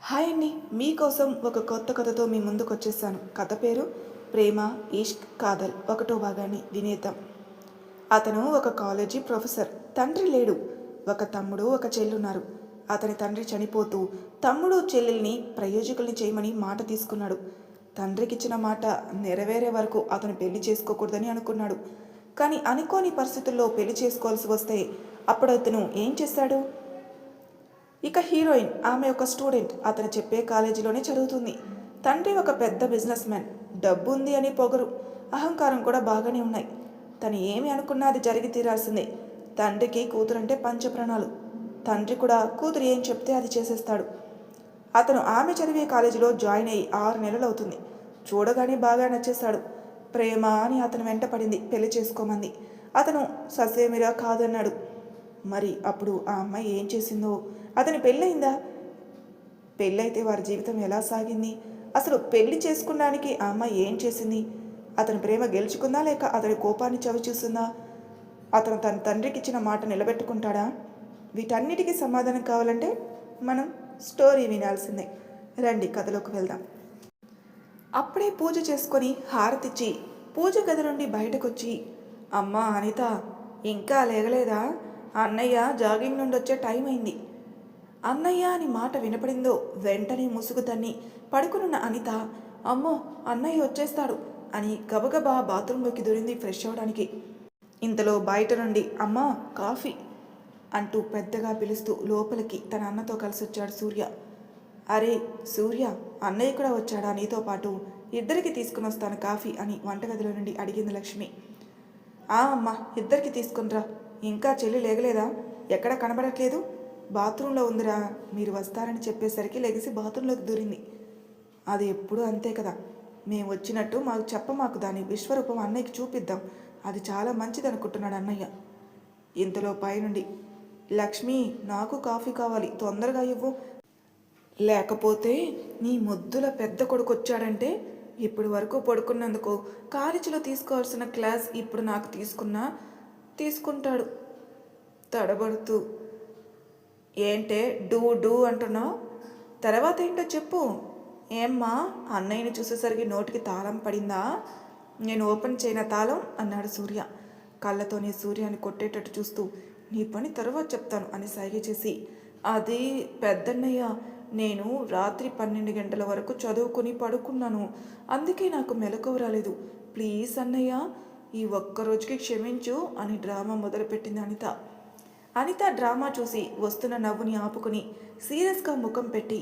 Hi అండి, మీకోసం ఒక కొత్త కథతో మీ ముందుకు వచ్చేసాను. కథ పేరు ప్రేమ ఇష్క్ కాదల్. ఒకటో భాగాన్ని వినేద్దాం. అతను ఒక కాలేజీ ప్రొఫెసర్. తండ్రి లేడు. ఒక తమ్ముడు ఒక చెల్లున్నారు. అతని తండ్రి చనిపోతూ తమ్ముడు చెల్లెల్ని ప్రయోజకుల్ని చేయమని మాట తీసుకున్నాడు. తండ్రికిచ్చిన మాట నెరవేరే వరకు అతను పెళ్లి చేసుకోకూడదని అనుకున్నాడు. కానీ అనుకోని పరిస్థితుల్లో పెళ్లి చేసుకోవాల్సి వస్తే అప్పుడు అతను ఏం చేశాడు? ఇక హీరోయిన్, ఆమె ఒక స్టూడెంట్. అతను చెప్పే కాలేజీలోనే చదువుతుంది. తండ్రి ఒక పెద్ద బిజినెస్ మ్యాన్. డబ్బు ఉంది అని పొగరు, అహంకారం కూడా బాగానే ఉన్నాయి. తను ఏమి అనుకున్నా అది జరిగి తీరాల్సిందే. తండ్రికి కూతురంటే పంచప్రాణాలు. తండ్రి కూడా కూతురు ఏం చెప్తే అది చేసేస్తాడు. అతను ఆమె చదివే కాలేజీలో జాయిన్ అయ్యి 6 నెలలు అవుతుంది. చూడగానే బాగా నచ్చేశాడు. ప్రేమ అని అతను వెంట పడింది. పెళ్లి చేసుకోమంది. అతను ససేమిరా కాదన్నాడు. మరి అప్పుడు ఆ అమ్మాయి ఏం చేసిందో? అతని పెళ్ళయిందా? పెళ్ళైతే వారి జీవితం ఎలా సాగింది? అసలు పెళ్లి చేసుకోవడానికి ఆ అమ్మాయి ఏం చేసింది? అతని ప్రేమ గెలుచుకుందా, లేక అతని కోపాన్ని చవిచూస్తుందా? అతను తన తండ్రికి ఇచ్చిన మాట నిలబెట్టుకుంటాడా? వీటన్నిటికీ సమాధానం కావాలంటే మనం స్టోరీ వినాల్సిందే. రండి కథలోకి వెళ్దాం. అప్పుడే పూజ చేసుకొని హారతిచ్చి పూజ గది నుండి బయటకొచ్చి, అమ్మా అనిత, ఇంకా లేగలేదా? అన్నయ్య జాగింగ్ నుండి వచ్చే టైం అయింది. అన్నయ్య అని మాట వినపడిందో వెంటనే ముసుగు తన్ని పడుకునున్న అనిత, అమ్మో అన్నయ్య వచ్చేస్తాడు అని గబగబా బాత్రూంలోకి దూరింది ఫ్రెష్ అవడానికి. ఇంతలో బయట నుండి అమ్మా కాఫీ అంటూ పెద్దగా పిలుస్తూ లోపలికి తన అన్నతో కలిసి వచ్చాడు సూర్య. అరే సూర్య, అన్నయ్య కూడా వచ్చాడా నీతో పాటు? ఇద్దరికి తీసుకుని వస్తాను కాఫీ అని వంటగదిలో నుండి అడిగింది లక్ష్మి. అమ్మా, ఇద్దరికి తీసుకునిరా. ఇంకా చెల్లి లేగలేదా? ఎక్కడ కనబడట్లేదు? బాత్రూంలో ఉందిరా, మీరు వస్తారని చెప్పేసరికి లెగిసి బాత్రూంలోకి దూరింది. అది ఎప్పుడూ అంతే కదా, మేము వచ్చినట్టు మాకు దాని విశ్వరూపం అన్నయ్యకి చూపిద్దాం, అది చాలా మంచిది అనుకుంటున్నాడు అన్నయ్య. ఇంతలో పైనుండి, లక్ష్మి, నాకు కాఫీ కావాలి, తొందరగా ఇవ్వు, లేకపోతే నీ ముద్దుల పెద్ద కొడుకు వచ్చాడంటే ఇప్పటి వరకు పడుకున్నందుకు కాలేజీలో తీసుకోవాల్సిన క్లాస్ ఇప్పుడు నాకు తీసుకుంటాడు తడబడుతూ. ఏంటే డూ డూ అంటున్నావు? తర్వాత ఏంటో చెప్పు. ఏమ్మా, అన్నయ్యని చూసేసరికి నోటికి తాళం పడిందా? నేను ఓపెన్ చేయన తాళం అన్నాడు సూర్య కళ్ళతోనే సూర్యాన్ని కొట్టేటట్టు చూస్తూ. నీ పని తర్వాత చెప్తాను అని సైగ చేసి, అది పెద్దన్నయ్య, నేను రాత్రి 12 గంటల వరకు చదువుకుని పడుకున్నాను, అందుకే నాకు మెలకువ రాలేదు. ప్లీజ్ అన్నయ్య, ఈ ఒక్కరోజుకి క్షమించు అని డ్రామా మొదలుపెట్టింది అనిత. అనిత డ్రామా చూసి వస్తున్న నవ్వుని ఆపుకుని సీరియస్గా ముఖం పెట్టి,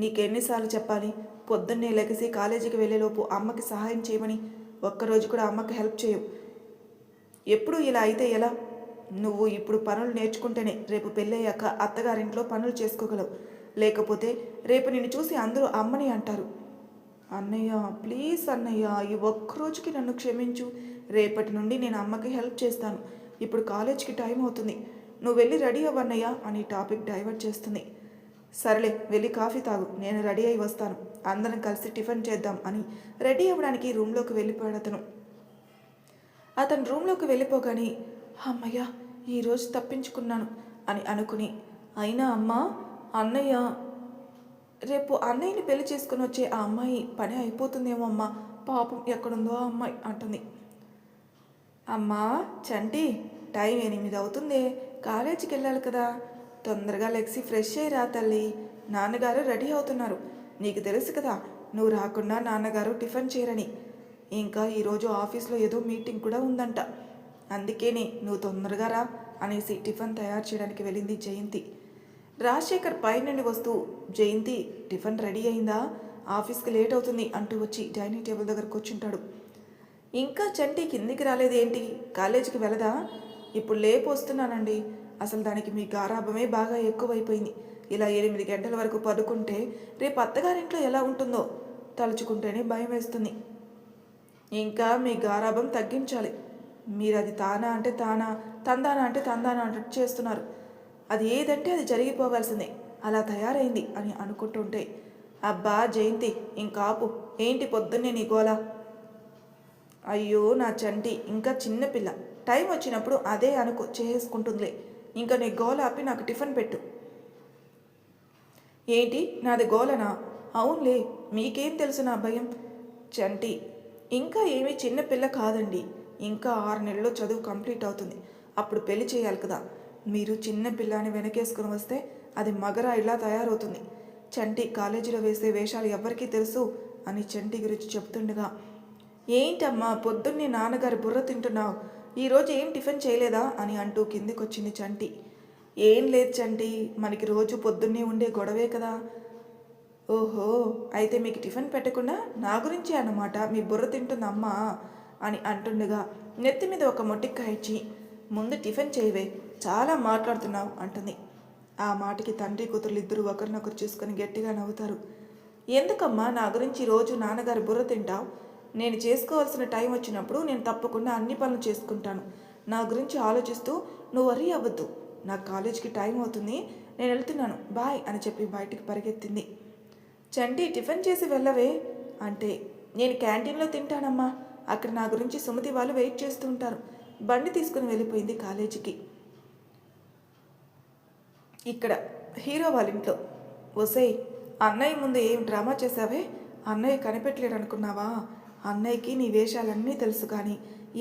నీకెన్నిసార్లు చెప్పాలి? పొద్దున్నే లెగిసి కాలేజీకి వెళ్ళేలోపు అమ్మకి సహాయం చేయమని. ఒక్కరోజు కూడా అమ్మకి హెల్ప్ చేయవు. ఎప్పుడు ఇలా అయితే ఎలా? నువ్వు ఇప్పుడు పనులు నేర్చుకుంటేనే రేపు పెళ్ళయ్యాక అత్తగారింట్లో పనులు చేసుకోగలవు. లేకపోతే రేపు నిన్ను చూసి అందరూ అమ్మని అంటారు. అన్నయ్య ప్లీజ్ అన్నయ్య, ఈ ఒక్కరోజుకి నన్ను క్షమించు. రేపటి నుండి నేను అమ్మకి హెల్ప్ చేస్తాను. ఇప్పుడు కాలేజ్కి టైం అవుతుంది, నువ్వు వెళ్ళి రెడీ అవ్వన్నయ్య అని టాపిక్ డైవర్ట్ చేస్తుంది. సరేలే, వెళ్ళి కాఫీ తాగు, నేను రెడీ అయి వస్తాను, అందరం కలిసి టిఫిన్ చేద్దాం అని రెడీ అవ్వడానికి రూమ్లోకి వెళ్ళిపోయాడు అతను రూమ్లోకి వెళ్ళిపోగానే, అమ్మయ్య ఈరోజు తప్పించుకున్నాను అని అనుకుని, అయినా అమ్మ, అన్నయ్య రేపు అన్నయ్యని పెళ్లి చేసుకుని వచ్చే ఆ అమ్మాయి పని అయిపోతుందేమో అమ్మ, పాపం ఎక్కడుందో ఆ అమ్మాయి అంటుంది. అమ్మా చంటి, టైం 8 అవుతుందే, కాలేజీకి వెళ్ళాలి కదా, తొందరగా లెగ్సి ఫ్రెష్ అయ్యి రా తల్లి, నాన్నగారు రెడీ అవుతున్నారు. నీకు తెలుసు కదా, నువ్వు రాకుండా నాన్నగారు టిఫిన్ చేయరని. ఇంకా ఈరోజు ఆఫీస్లో ఏదో మీటింగ్ కూడా ఉందంట, అందుకేనే నువ్వు తొందరగా రా అనేసి టిఫిన్ తయారు చేయడానికి వెళ్ళింది జయంతి. రాజశేఖర్ పై నుండి వస్తూ, జయంతి టిఫిన్ రెడీ అయిందా? ఆఫీస్కి లేట్ అవుతుంది అంటూ వచ్చి డైనింగ్ టేబుల్ దగ్గర కూర్చుంటాడు. ఇంకా చంటి కిందికి రాలేదేంటి? కాలేజీకి వెళ్ళదా? ఇప్పుడు లేపు వస్తున్నానండి. అసలు దానికి మీ గారాభమే బాగా ఎక్కువైపోయింది. ఇలా 8 గంటల వరకు పడుకుంటే రేపు అత్తగారింట్లో ఎలా ఉంటుందో తలుచుకుంటేనే భయం వేస్తుంది. ఇంకా మీ గారాభం తగ్గించాలి. మీరు అది తానా అంటే తానా, తందానా అంటే తందానా అన్నట్టు చేస్తున్నారు. అది ఏదంటే అది జరిగిపోవాల్సిందే, అలా తయారైంది అని అనుకుంటుంటే, అబ్బా జయంతి ఇంకాపు, ఏంటి పొద్దున్నే నీ గోలా? అయ్యో నా చంటి ఇంకా చిన్నపిల్ల, టైం వచ్చినప్పుడు అదే చేసుకుంటుందిలే. ఇంకా నీ గోల ఆపి నాకు టిఫిన్ పెట్టు. ఏంటి నాది గోలనా? అవునులే, మీకేం తెలుసు నా భయం? చంటి, ఇంకా ఏమీ చిన్నపిల్ల కాదండి. ఇంకా 6 నెలల్లో చదువు కంప్లీట్ అవుతుంది. అప్పుడు పెళ్లి చేయాలి కదా. మీరు చిన్న పిల్లాని వెనకేసుకుని వస్తే అది మగరా ఇలా తయారవుతుంది. చంటి కాలేజీలో వేసే వేషాలు ఎవ్వరికీ తెలుసు అని చంటి గురించి చెప్తుండగా, ఏంటమ్మా పొద్దున్నే నాన్నగారి బుర్ర తింటున్నావు? ఈరోజు ఏం టిఫిన్ చేయలేదా అని అంటూ కిందికొచ్చింది చంటి. ఏం లేదు చంటి, మనకి రోజు పొద్దున్నే ఉండే గొడవే కదా. ఓహో, అయితే మీకు టిఫిన్ పెట్టకుండా నా గురించి అన్నమాట మీ బుర్ర తింటుందమ్మా అని అంటుండగా నెత్తి మీద ఒక మొట్టికాయ ఇచ్చి, ముందు టిఫిన్ చేయవే, చాలా మాట్లాడుతున్నావు అంటుంది. ఆ మాటకి తండ్రి కూతురు ఇద్దరు ఒకరినొకరు చూసుకొని గట్టిగా నవ్వుతారు. ఎందుకమ్మా నా గురించి రోజు నాన్నగారి బుర్ర తింటావు? నేను చేసుకోవాల్సిన టైం వచ్చినప్పుడు నేను తప్పకుండా అన్ని పనులు చేసుకుంటాను. నా గురించి ఆలోచిస్తూ నువ్వు వరీ అవ్వద్దు. నాకు కాలేజీకి టైం అవుతుంది, నేను వెళ్తున్నాను, బాయ్ అని చెప్పి బయటికి పరిగెత్తింది. చంటి, టిఫిన్ చేసి వెళ్ళవే అంటే, నేను క్యాంటీన్లో తింటానమ్మా, అక్కడ నా గురించి సుమతి వాళ్ళు వెయిట్ చేస్తూ ఉంటారు. బండి తీసుకుని వెళ్ళిపోయింది కాలేజీకి. ఇక్కడ హీరో వాళ్ళ ఇంట్లో, ఒసేయ్ అన్నయ్య ముందు ఏం డ్రామా చేశావే? అన్నయ్య కనిపెట్టలేడు అనుకున్నావా? అన్నయ్యకి నీ వేషాలన్నీ తెలుసు కానీ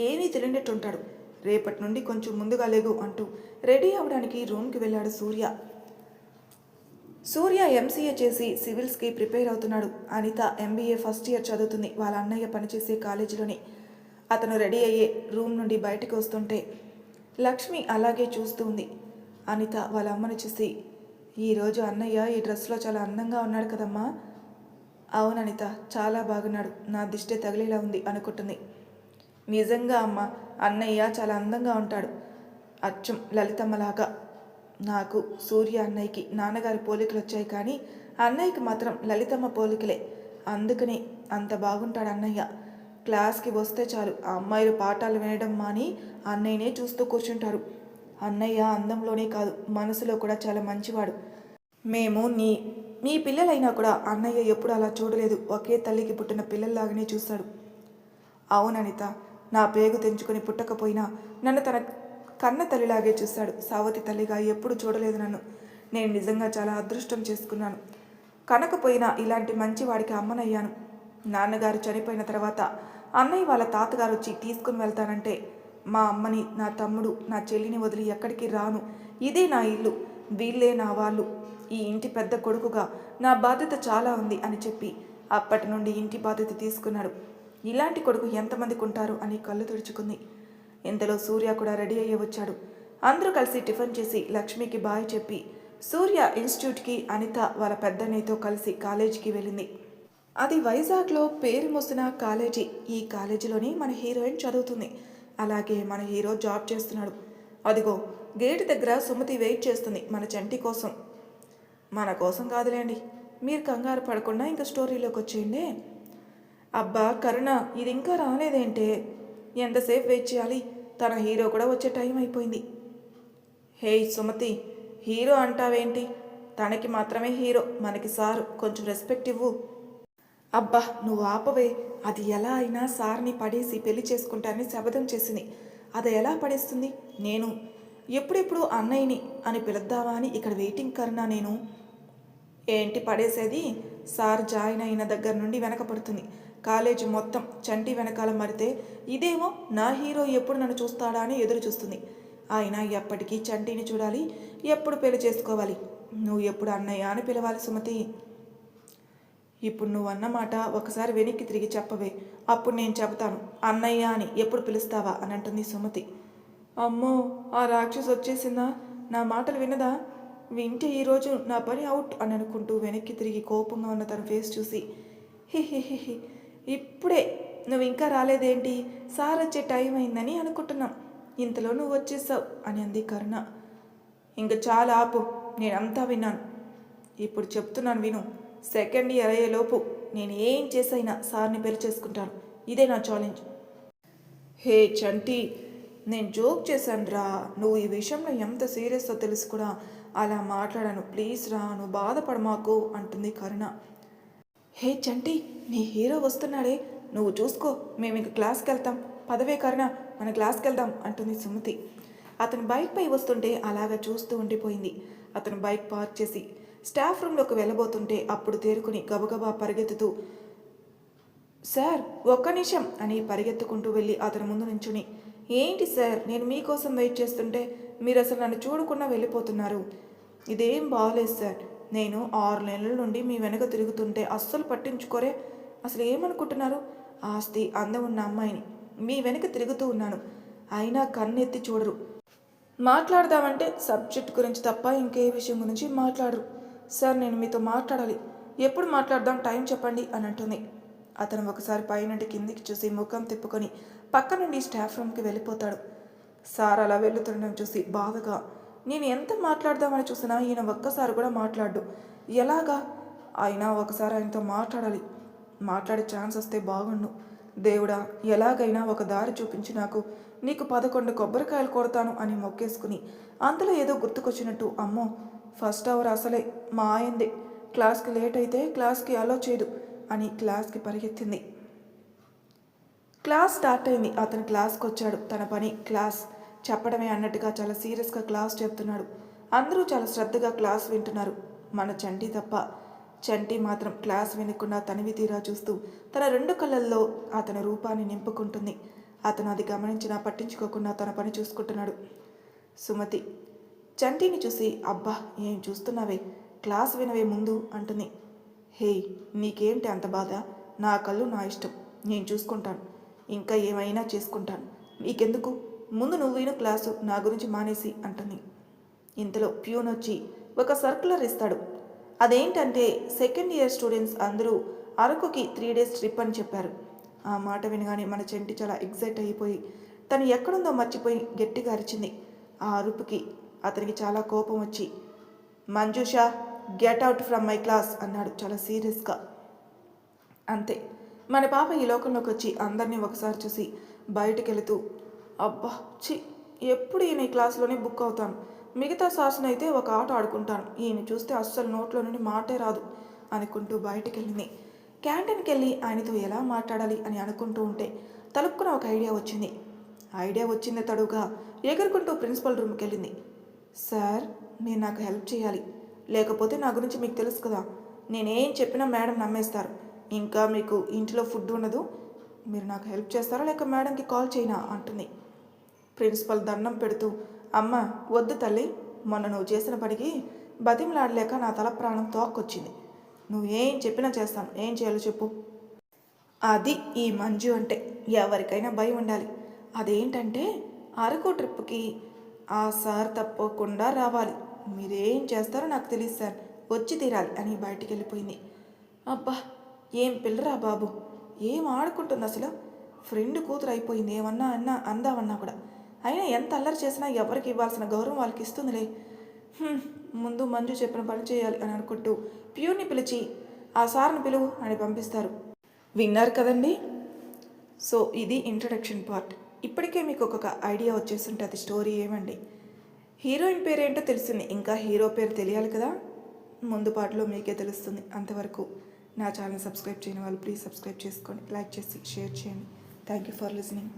ఏమీ తెలియనట్టుంటాడు. రేపటి నుండి కొంచెం ముందుగా లేగు అంటూ రెడీ అవడానికి రూమ్కి వెళ్ళాడు సూర్య. సూర్య ఎంసీఏ చేసి సివిల్స్కి ప్రిపేర్ అవుతున్నాడు. అనిత ఎంబీఏ ఫస్ట్ ఇయర్ చదువుతుంది వాళ్ళ అన్నయ్య పనిచేసే కాలేజీలోనే. అతను రెడీ అయ్యే రూమ్ నుండి బయటకు వస్తుంటే లక్ష్మి అలాగే చూస్తూ ఉంది. అనిత వాళ్ళ అమ్మని చూసి, ఈరోజు అన్నయ్య ఈ డ్రెస్లో చాలా అందంగా ఉన్నాడు కదమ్మా. అవును అనిత, చాలా బాగున్నాడు, నా దిష్టి తగిలేలా ఉంది అనుకుంటుంది. నిజంగా అమ్మ, అన్నయ్య చాలా అందంగా ఉంటాడు, అచ్చం లలితమ్మలాగా. నాకు సూర్య అన్నయ్యకి నాన్నగారి పోలికలు వచ్చాయి కానీ అన్నయ్యకి మాత్రం లలితమ్మ పోలికలే. అందుకనే అంత బాగుంటాడు అన్నయ్య. క్లాస్కి వస్తే చాలు ఆ అమ్మాయిలు పాఠాలు వినడం మాని అన్నయ్యనే చూస్తూ కూర్చుంటారు. అన్నయ్య అందంలోనే కాదు మనసులో కూడా చాలా మంచివాడు. మేము మీ పిల్లలైనా కూడా అన్నయ్య ఎప్పుడు అలా చూడలేదు. ఒకే తల్లికి పుట్టిన పిల్లల్లాగానే చూస్తాడు. అవుననిత, నా పేగు తెంచుకొని పుట్టకపోయినా నన్ను తన కన్న తల్లిలాగే చూస్తాడు. సావతి తల్లిగా ఎప్పుడు చూడలేదు నన్ను. నేను నిజంగా చాలా అదృష్టం చేసుకున్నాను. కనకపోయినా ఇలాంటి మంచివాడికి అమ్మనయ్యాను. నాన్నగారు చనిపోయిన తర్వాత అన్నయ్య వాళ్ళ తాతగారు వచ్చి తీసుకుని వెళ్తానంటే మా అమ్మని, నా తమ్ముడు, నా చెల్లిని వదిలి ఎక్కడికి రాను. ఇదే నా ఇల్లు, వీళ్ళే నా వాళ్ళు. ఈ ఇంటి పెద్ద కొడుకుగా నా బాధ్యత చాలా ఉంది అని చెప్పి అప్పటి నుండి ఇంటి బాధ్యత తీసుకున్నాడు. ఇలాంటి కొడుకు ఎంతమందికి ఉంటారు అని కళ్ళు తుడుచుకుంది. ఇంతలో సూర్య కూడా రెడీ అయ్యి వచ్చాడు. అందరూ కలిసి టిఫిన్ చేసి లక్ష్మికి బాయ్ చెప్పి సూర్య ఇన్స్టిట్యూట్కి అనిత వాళ్ళ పెద్దన్నయ్యతో కలిసి కాలేజీకి వెళ్ళింది. అది వైజాగ్లో పేరు మోసిన కాలేజీ. ఈ కాలేజీలోని మన హీరోయిన్ చదువుతుంది. అలాగే మన హీరో జాబ్ చేస్తున్నాడు. అదిగో గేటు దగ్గర సుమతి వెయిట్ చేస్తుంది మన చంటి కోసం. మన కోసం కాదులేండి, మీరు కంగారు పడకుండా ఇంకా స్టోరీలోకి వచ్చేయండి. అబ్బా కరుణ, ఇది ఇంకా రాలేదేంటే? ఎంతసేపు వెయిట్ చేయాలి? తన హీరో కూడా వచ్చే టైం అయిపోయింది. హే సుమతి, హీరో అంటావేంటి? తనకి మాత్రమే హీరో, మనకి సారు, కొంచెం రెస్పెక్ట్ ఇవ్వు. అబ్బా నువ్వు ఆపవే. అది ఎలా అయినా సార్ని పడేసి పెళ్లి చేసుకుంటానని శపథం చేసింది. అది ఎలా పడేస్తుంది? నేను ఎప్పుడెప్పుడు అన్నయ్యని అని పిలుద్దామా అని ఇక్కడ వెయిటింగ్ కరుణా. నేను ఏంటి పడేసేది? సార్ జాయిన్ అయిన దగ్గర నుండి వెనకపడుతుంది. కాలేజీ మొత్తం చంటి వెనకాల మరితే ఇదేమో నా హీరో ఎప్పుడు నన్ను చూస్తాడా అని ఎదురు చూస్తుంది. ఆయన ఎప్పటికీ చంటిని చూడాలి, ఎప్పుడు పెళ్లి చేసుకోవాలి. నువ్వు ఎప్పుడు అన్నయ్య అని పిలవాలి సుమతి. ఇప్పుడు నువ్వు అన్నమాట ఒకసారి వెనక్కి తిరిగి చెప్పవే, అప్పుడు నేను చెబుతాను అన్నయ్య అని ఎప్పుడు పిలుస్తావా అని అంటుంది సుమతి. అమ్మో, ఆ రాక్షసు వచ్చేసిందా? నా మాటలు వినదా? వింటే ఈరోజు నా పని అవుట్ అని అనుకుంటూ వెనక్కి తిరిగి కోపంగా ఉన్న తన ఫేస్ చూసి, హిహిహిహి, ఇప్పుడే నువ్వు ఇంకా రాలేదేంటి? సార్ వచ్చే టైం అయిందని అనుకుంటున్నాం, ఇంతలో నువ్వు వచ్చేసావు అని అంది కరుణ. ఇంక చాలా ఆపు, నేనంతా విన్నాను. ఇప్పుడు చెప్తున్నాను విను. సెకండ్ ఇయర్ అయ్యేలోపు నేను ఏం చేసైనా సార్ని పెళ్లి చేసుకుంటాను. ఇదే నా ఛాలెంజ్. హే చంటి, నేను జోక్ చేశాను రా. నువ్వు ఈ విషయంలో ఎంత సీరియస్తో తెలుసు కూడా అలా మాట్లాడాను. ప్లీజ్ రా, నువ్వు బాధపడమాకు అంటుంది కరుణ. హే చంటి, నీ హీరో వస్తున్నాడే, నువ్వు చూసుకో, మేము ఇంక క్లాస్కి వెళ్తాం. పదవే కరుణ, మన క్లాస్కి వెళ్దాం అంటుంది సుమతి. అతను బైక్ పై వస్తుంటే అలాగా చూస్తూ ఉండిపోయింది. అతను బైక్ పార్క్ చేసి స్టాఫ్ రూమ్లోకి వెళ్ళబోతుంటే అప్పుడు తేరుకుని గబగబా పరిగెత్తుతూ, సార్ ఒక్క నిమిషం అని పరిగెత్తుకుంటూ వెళ్ళి అతని ముందు నుంచుని, ఏంటి సార్, నేను మీకోసం వెయిట్ చేస్తుంటే మీరు అసలు నన్ను చూడకుండా వెళ్ళిపోతున్నారు. ఇదేం బాగలేదు సార్. నేను 6 నెలల నుండి మీ వెనక తిరుగుతుంటే అస్సలు పట్టించుకోరే. అసలు ఏమనుకుంటున్నారు? ఆస్తి అందం ఉన్న అమ్మాయిని మీ వెనక తిరుగుతూ ఉన్నాను, అయినా కన్నెత్తి చూడరు. మాట్లాడదామంటే సబ్జెక్ట్ గురించి తప్ప ఇంకే విషయం గురించి మాట్లాడరు. సార్ నేను మీతో మాట్లాడాలి. ఎప్పుడు మాట్లాడదాం, టైం చెప్పండి అని అంటుంది. అతను ఒకసారి పైనుండి కిందికి చూసి ముఖం తిప్పుకొని పక్క నుండి స్టాఫ్ రూమ్కి వెళ్ళిపోతాడు. సార్ అలా వెళ్తుండడం చూసి బాధగా, నేను ఎంత మాట్లాడదామని చూసినా ఈయన ఒక్కసారి కూడా మాట్లాడు. ఎలాగా? అయినా ఒకసారి ఆయనతో మాట్లాడాలి. మాట్లాడే ఛాన్స్ వస్తే బాగుండు. దేవుడా, ఎలాగైనా ఒక దారి చూపించి నాకు నీకు 11 కొబ్బరికాయలు కొడతాను అని మొక్కేసుకుని అంతలో ఏదో గుర్తుకొచ్చినట్టు, అమ్మో ఫస్ట్ అవర్ అసలే మా ఆయనదే, క్లాస్కి లేట్ అయితే క్లాస్కి అలో చేయదు అని క్లాస్కి పరిగెత్తింది. క్లాస్ స్టార్ట్ అయింది. అతను క్లాస్కి వచ్చాడు. తన పని క్లాస్ చెప్పడమే అన్నట్టుగా చాలా సీరియస్గా క్లాస్ చెప్తున్నాడు. అందరూ చాలా శ్రద్ధగా క్లాస్ వింటున్నారు, మన చంటి తప్ప. చంటి మాత్రం క్లాస్ వినకుండా తనివి తీరా చూస్తూ తన 2 కళ్ళల్లో అతని రూపాన్ని నింపుకుంటుంది. అతను అది గమనించినా పట్టించుకోకుండా తన పని చూసుకుంటున్నాడు. సుమతి చంటిని చూసి, అబ్బా ఏం చూస్తున్నావే, క్లాస్ వినవే ముందు అంటుంది. హే, నీకేంటి అంత బాధ? నా కళ్ళు నా ఇష్టం, నేను చూసుకుంటాను, ఇంకా ఏమైనా చేసుకుంటాను, నీకెందుకు? ముందు నువ్వు విను క్లాసు, నా గురించి మానేసి అంటుంది. ఇంతలో ప్యూన్ వచ్చి ఒక సర్కులర్ ఇస్తాడు. అదేంటంటే సెకండ్ ఇయర్ స్టూడెంట్స్ అందరూ అరకుకి 3 days ట్రిప్ అని చెప్పారు. ఆ మాట వినగానే మన చెంటి చాలా ఎగ్జైట్ అయిపోయి తను ఎక్కడుందో మర్చిపోయి గట్టిగా అరిచింది. ఆ అరుపుకి అతనికి చాలా కోపం వచ్చి, Manjusha get out from my class అన్నాడు చాలా సీరియస్గా. అంతే, మన పాప ఈ లోకంలోకి వచ్చి అందరినీ ఒకసారి చూసి బయటికి వెళుతూ, అబ్బా చి, ఎప్పుడు ఈయన ఈ క్లాస్లోనే బుక్ అవుతాను, మిగతా సార్స్ని అయితే ఒక ఆట ఆడుకుంటాను, ఈయన చూస్తే అస్సలు నోట్లో నుండి మాటే రాదు అనుకుంటూ బయటికి వెళ్ళింది. క్యాంటీన్కి వెళ్ళి ఆయనతో ఎలా మాట్లాడాలి అని అనుకుంటూ ఉంటే తలుపుకున్న ఒక ఐడియా వచ్చింది. ఐడియా వచ్చింది తడుగా ఎగురుకుంటూ ప్రిన్సిపల్ రూమ్కి వెళ్ళింది. సార్, మీరు నాకు హెల్ప్ చేయాలి, లేకపోతే నా గురించి మీకు తెలుసు కదా, నేనేం చెప్పినా మేడం నమ్మేస్తారు, ఇంకా మీకు ఇంట్లో ఫుడ్ ఉండదు, మీరు నాకు హెల్ప్ చేస్తారా లేక మేడంకి కాల్ చేయనా అంటుంది. ప్రిన్సిపల్ దండం పెడుతూ, అమ్మ వద్దు తల్లి, మొన్న నువ్వు చేసిన పనికి బతిమలాడలేక నా తల ప్రాణం తోక్కొచ్చింది, నువ్వు ఏం చెప్పినా చేస్తాను, ఏం చేయాలో చెప్పు. అది ఈ మంజు అంటే, ఎవరికైనా భయం ఉండాలి. అదేంటంటే అరకు ట్రిప్కి ఆ సార్ తప్పకుండా రావాలి, మీరేం చేస్తారో నాకు తెలియదు సార్, వచ్చి తీరాలి అని బయటికి వెళ్ళిపోయింది. అబ్బా ఏం పిల్లరా బాబు, ఏం ఆడుకుంటుంది అసలు, ఫ్రెండ్ కూతురు అయిపోయింది, ఏమన్నా అందామన్నా కూడా. అయినా ఎంత అల్లరి చేసినా ఎవరికి ఇవ్వాల్సిన గౌరవం వాళ్ళకి ఇస్తుందిలే. ముందు మంజు చెప్పిన పని చేయాలి అని అనుకుంటూ ప్యూర్ని పిలిచి ఆ సార్ని పిలువు అని పంపిస్తారు. విన్నారు కదండి. సో ఇది ఇంట్రడక్షన్ పార్ట్. ఇప్పటికే మీకు ఒక ఐడియా వచ్చేస్తుంటే అది స్టోరీ ఏమండి. హీరోయిన్ పేరేంటో తెలిసింది, ఇంకా హీరో పేరు తెలియాలి కదా, ముందు పాటలో మీకే తెలుస్తుంది. అంతవరకు నా ఛానల్ సబ్స్క్రైబ్ చేయని వాళ్ళు ప్లీజ్ సబ్స్క్రైబ్ చేసుకోండి, లైక్ చేసి షేర్ చేయండి. Thank you for listening.